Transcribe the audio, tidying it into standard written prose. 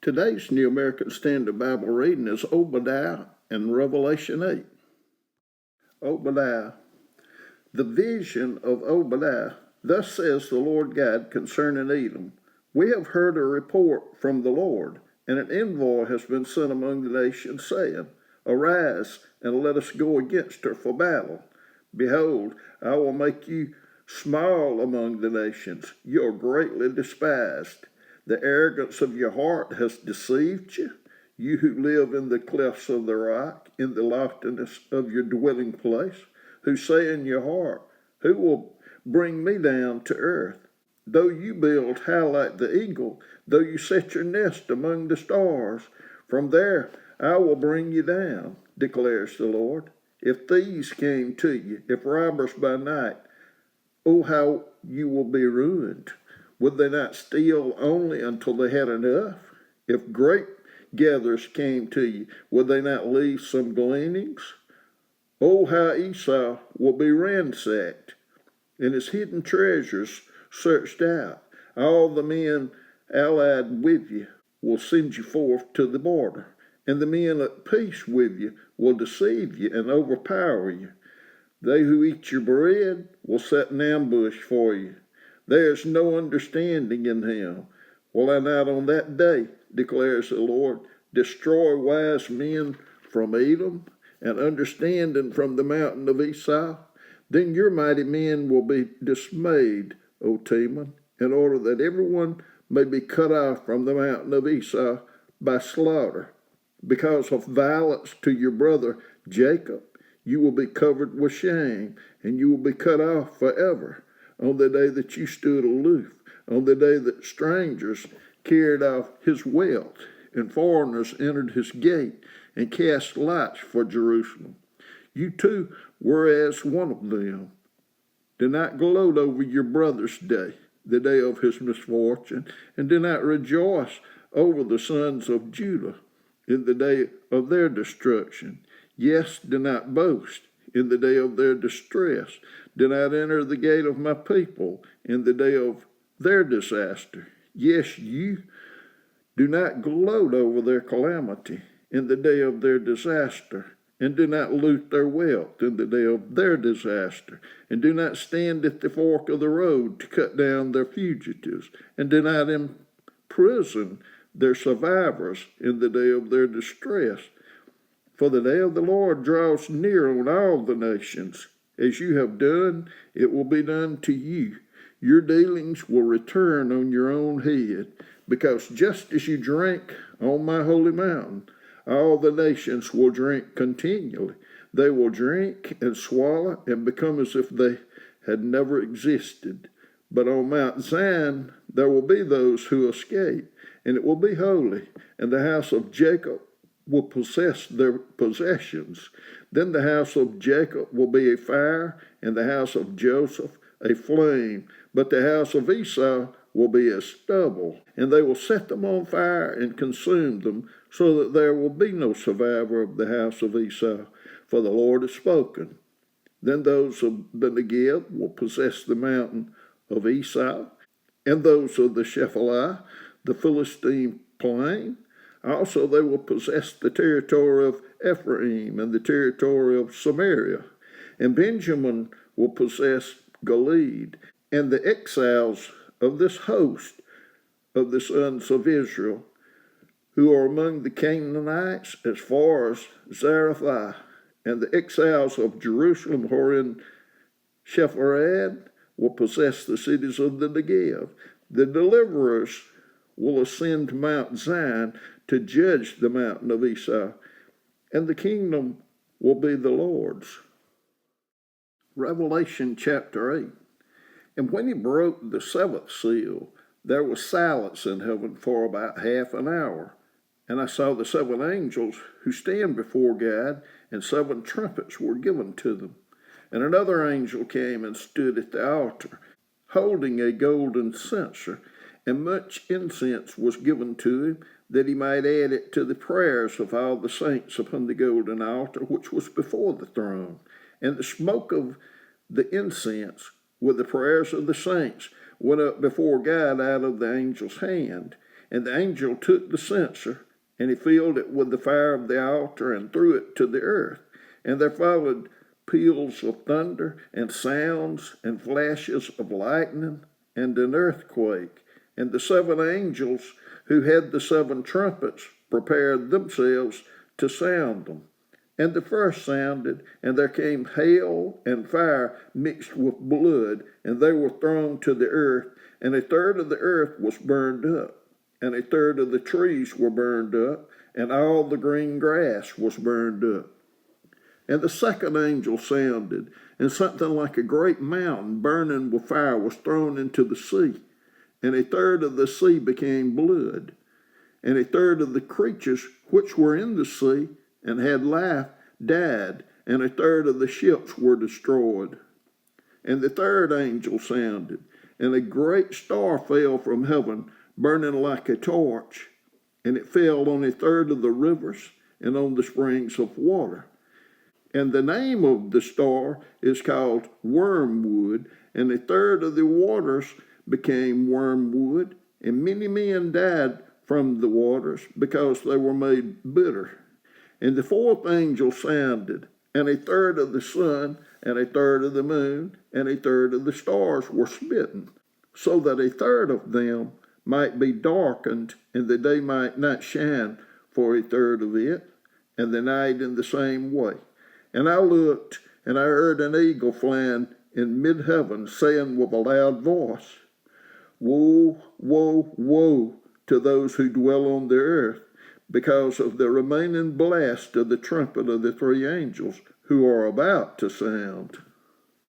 Today's New American Standard Bible reading is Obadiah and Revelation 8. Obadiah. The vision of Obadiah. Thus says the Lord God concerning Edom. We have heard a report from the Lord, and an envoy has been sent among the nations, saying, Arise, and let us go against her for battle. Behold, I will make you small among the nations. You are greatly despised. The arrogance of your heart has deceived you, you who live in the clefts of the rock, in the loftiness of your dwelling place, who say in your heart, Who will bring me down to earth? Though you build high like the eagle, though you set your nest among the stars, from there I will bring you down, declares the Lord. If thieves came to you, if robbers by night, oh, how you will be ruined. Would they not steal only until they had enough? If grape gatherers came to you, would they not leave some gleanings? Oh, how Esau will be ransacked, and his hidden treasures searched out. All the men allied with you will send you forth to the border, and the men at peace with you will deceive you and overpower you. They who eat your bread will set an ambush for you. There is no understanding in him. Will I not on that day, declares the Lord, destroy wise men from Edom and understanding from the mountain of Esau? Then your mighty men will be dismayed, O Teman, in order that everyone may be cut off from the mountain of Esau by slaughter. Because of violence to your brother Jacob, you will be covered with shame, and you will be cut off forever. On the day that you stood aloof, on the day that strangers carried off his wealth, and foreigners entered his gate and cast lots for Jerusalem. You too were as one of them. Do not gloat over your brother's day, the day of his misfortune, and do not rejoice over the sons of Judah in the day of their destruction. Yes, do not boast in the day of their distress. Do not enter the gate of my people in the day of their disaster. Yes, you do not gloat over their calamity in the day of their disaster, and do not loot their wealth in the day of their disaster, and do not stand at the fork of the road to cut down their fugitives, and do not imprison their survivors in the day of their distress. For the day of the Lord draws near on all the nations. As you have done, it will be done to you. Your dealings will return on your own head, because just as you drank on my holy mountain, all the nations will drink continually. They will drink and swallow and become as if they had never existed. But on Mount Zion there will be those who escape, and it will be holy, and the house of Jacob will possess their possessions. Then the house of Jacob will be a fire, and the house of Joseph a flame. But the house of Esau will be as stubble, and they will set them on fire and consume them, so that there will be no survivor of the house of Esau, for the Lord has spoken. Then those of the Negev will possess the mountain of Esau, and those of the Shephelah, the Philistine plain. Also they will possess the territory of Ephraim and the territory of Samaria. And Benjamin will possess Gilead, and the exiles of this host of the sons of Israel, who are among the Canaanites as far as Zarephath, and the exiles of Jerusalem who are in Sepharad will possess the cities of the Negev. The deliverers will ascend to Mount Zion to judge the mountain of Esau, and the kingdom will be the Lord's. Revelation chapter 8. And when he broke the seventh seal, there was silence in heaven for about half an hour. And I saw the seven angels who stand before God, and seven trumpets were given to them. And another angel came and stood at the altar, holding a golden censer, and much incense was given to him, that he might add it to the prayers of all the saints upon the golden altar which was before the throne. And the smoke of the incense with the prayers of the saints went up before God out of the angel's hand. And the angel took the censer, and he filled it with the fire of the altar and threw it to the earth. And there followed peals of thunder and sounds and flashes of lightning and an earthquake. And the seven angels who had the seven trumpets prepared themselves to sound them. And the first sounded, and there came hail and fire mixed with blood, and they were thrown to the earth, and a third of the earth was burned up, and a third of the trees were burned up, and all the green grass was burned up. And the second angel sounded, and something like a great mountain burning with fire was thrown into the sea, and a third of the sea became blood, and a third of the creatures which were in the sea and had life died, and a third of the ships were destroyed. And the third angel sounded, and a great star fell from heaven, burning like a torch, and it fell on a third of the rivers and on the springs of water. And the name of the star is called Wormwood, and a third of the waters became wormwood, and many men died from the waters because they were made bitter. And the fourth angel sounded, and a third of the sun, and a third of the moon, and a third of the stars were smitten, so that a third of them might be darkened, and the day might not shine for a third of it, and the night in the same way. And I looked, and I heard an eagle flying in mid-heaven, saying with a loud voice, Woe, woe, woe to those who dwell on the earth, because of the remaining blast of the trumpet of the three angels who are about to sound.